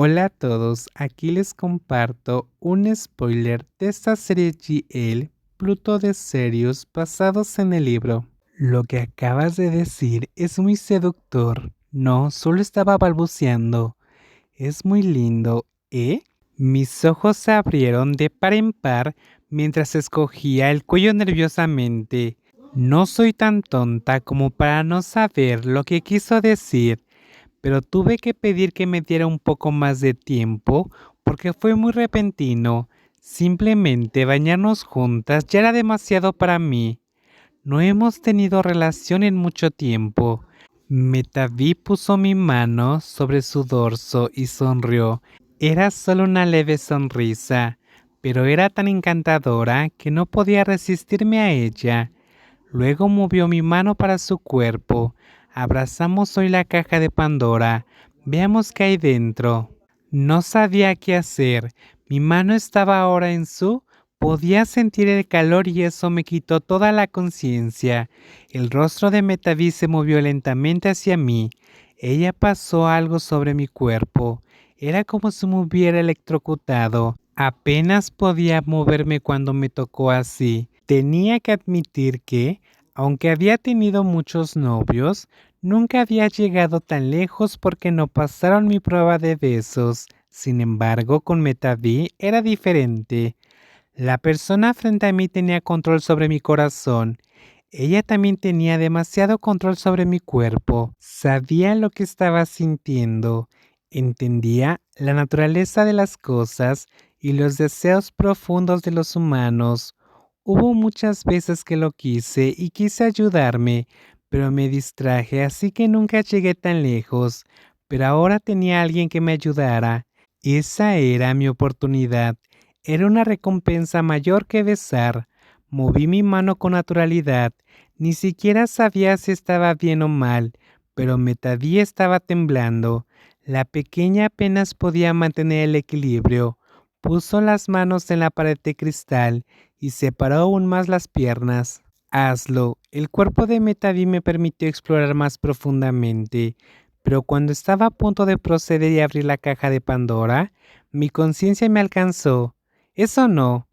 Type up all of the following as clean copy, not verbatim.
Hola a todos, aquí les comparto un spoiler de esta serie GL, Pluto de Sirius, basados en el libro. Lo que acabas de decir es muy seductor. No, solo estaba balbuceando. Es muy lindo, ¿eh? Mis ojos se abrieron de par en par mientras escogía el cuello nerviosamente. No soy tan tonta como para no saber lo que quiso decir, pero tuve que pedir que me diera un poco más de tiempo porque fue muy repentino. Simplemente bañarnos juntas ya era demasiado para mí. No hemos tenido relación en mucho tiempo. Metaví puso mi mano sobre su dorso y sonrió. Era solo una leve sonrisa, pero era tan encantadora que no podía resistirme a ella. Luego movió mi mano para su cuerpo. Abrazamos hoy la caja de Pandora. Veamos qué hay dentro. No sabía qué hacer. Mi mano estaba ahora en su... Podía sentir el calor y eso me quitó toda la conciencia. El rostro de Metaví se movió lentamente hacia mí. Ella pasó algo sobre mi cuerpo. Era como si me hubiera electrocutado. Apenas podía moverme cuando me tocó así. Tenía que admitir que, aunque había tenido muchos novios, nunca había llegado tan lejos porque no pasaron mi prueba de besos. Sin embargo, con Metaví era diferente. La persona frente a mí tenía control sobre mi corazón. Ella también tenía demasiado control sobre mi cuerpo. Sabía lo que estaba sintiendo. Entendía la naturaleza de las cosas y los deseos profundos de los humanos. Hubo muchas veces que lo quise y quise ayudarme, pero me distraje, así que nunca llegué tan lejos. Pero ahora tenía a alguien que me ayudara. Esa era mi oportunidad. Era una recompensa mayor que besar. Moví mi mano con naturalidad. Ni siquiera sabía si estaba bien o mal, pero Metaví estaba temblando. La pequeña apenas podía mantener el equilibrio. Puso las manos en la pared de cristal y separó aún más las piernas. Hazlo. El cuerpo de Metaví me permitió explorar más profundamente, pero cuando estaba a punto de proceder y abrir la caja de Pandora, mi conciencia me alcanzó. Eso no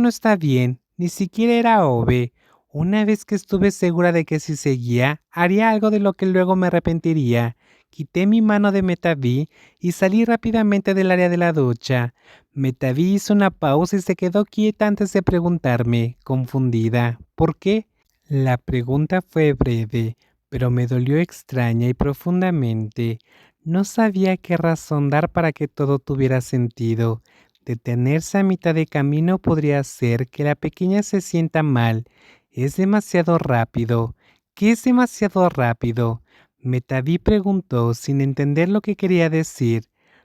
está bien, ni siquiera era Ove. Una vez que estuve segura de que si seguía, haría algo de lo que luego me arrepentiría. Quité mi mano de Metaví y salí rápidamente del área de la ducha. Metaví hizo una pausa y se quedó quieta antes de preguntarme, confundida, ¿por qué? La pregunta fue breve, pero me dolió extraña y profundamente. No sabía qué razón dar para que todo tuviera sentido. Detenerse a mitad de camino podría hacer que la pequeña se sienta mal. Es demasiado rápido. ¿Qué es demasiado rápido? Metaví preguntó sin entender lo que quería decir.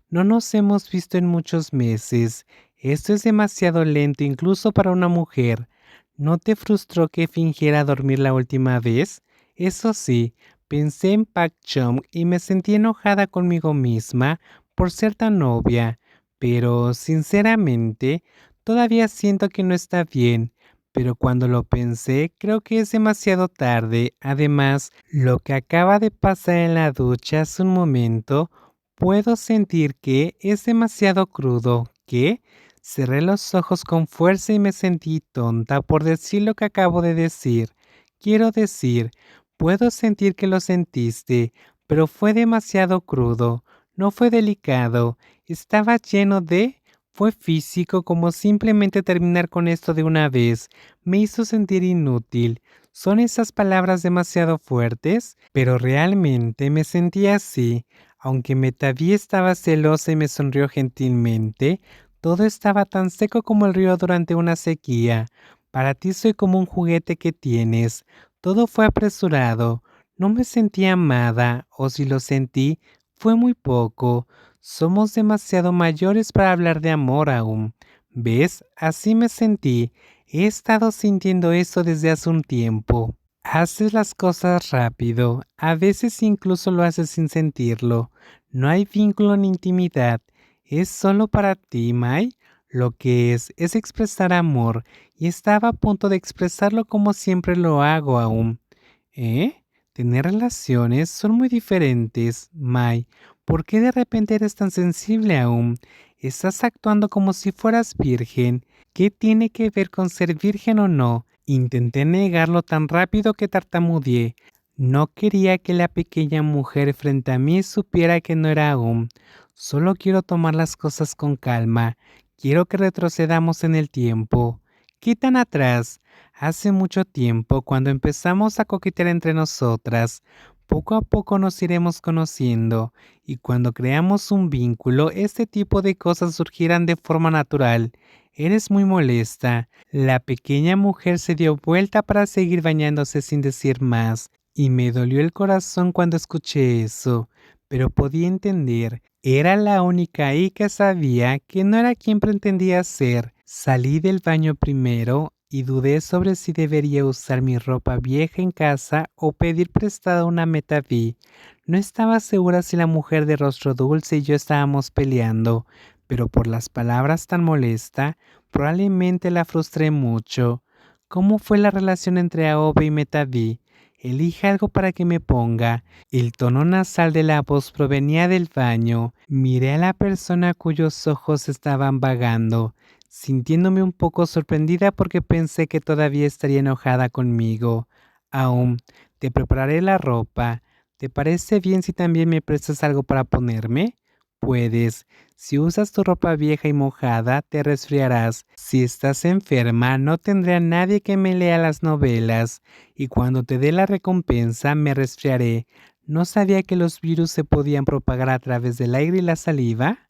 No nos hemos visto en muchos meses. Esto es demasiado lento incluso para una mujer. ¿No te frustró que fingiera dormir la última vez? Eso sí, pensé en Pak Chong y me sentí enojada conmigo misma por ser tan obvia. Pero, sinceramente, todavía siento que no está bien. Pero cuando lo pensé, creo que es demasiado tarde. Además, lo que acaba de pasar en la ducha hace un momento, puedo sentir que es demasiado crudo. ¿Qué? Cerré los ojos con fuerza y me sentí tonta por decir lo que acabo de decir. Quiero decir, puedo sentir que lo sentiste, pero fue demasiado crudo. No fue delicado. Estaba lleno de... Fue físico como simplemente terminar con esto de una vez. Me hizo sentir inútil. ¿Son esas palabras demasiado fuertes? Pero realmente me sentí así. Aunque Metaví estaba celosa y me sonrió gentilmente, todo estaba tan seco como el río durante una sequía. Para ti soy como un juguete que tienes. Todo fue apresurado. No me sentí amada, o si lo sentí, fue muy poco. Somos demasiado mayores para hablar de amor aún. ¿Ves? Así me sentí. He estado sintiendo eso desde hace un tiempo. Haces las cosas rápido, a veces incluso lo haces sin sentirlo. No hay vínculo ni intimidad. Es solo para ti, Mai. Lo que es expresar amor, y estaba a punto de expresarlo como siempre lo hago aún. ¿Eh? Tener relaciones son muy diferentes, Mai. ¿Por qué de repente eres tan sensible aún? Estás actuando como si fueras virgen. ¿Qué tiene que ver con ser virgen o no? Intenté negarlo tan rápido que tartamudeé. No quería que la pequeña mujer frente a mí supiera que no era aún. Solo quiero tomar las cosas con calma. Quiero que retrocedamos en el tiempo. ¿Qué tan atrás? Hace mucho tiempo, cuando empezamos a coquetear entre nosotras. Poco a poco nos iremos conociendo, y cuando creamos un vínculo, este tipo de cosas surgirán de forma natural. Eres muy molesta. La pequeña mujer se dio vuelta para seguir bañándose sin decir más, y me dolió el corazón cuando escuché eso, pero podía entender. Era la única ahí que sabía que no era quien pretendía ser. Salí del baño primero y dudé sobre si debería usar mi ropa vieja en casa o pedir prestada una metaví. No estaba segura si la mujer de rostro dulce y yo estábamos peleando, pero por las palabras tan molesta, probablemente la frustré mucho. ¿Cómo fue la relación entre Aobe y Metaví? Elige algo para que me ponga. El tono nasal de la voz provenía del baño. Miré a la persona cuyos ojos estaban vagando, sintiéndome un poco sorprendida porque pensé que todavía estaría enojada conmigo. Aún, te prepararé la ropa. ¿Te parece bien si también me prestas algo para ponerme? Puedes. Si usas tu ropa vieja y mojada, te resfriarás. Si estás enferma, no tendré a nadie que me lea las novelas. Y cuando te dé la recompensa, me resfriaré. ¿No sabía que los virus se podían propagar a través del aire y la saliva?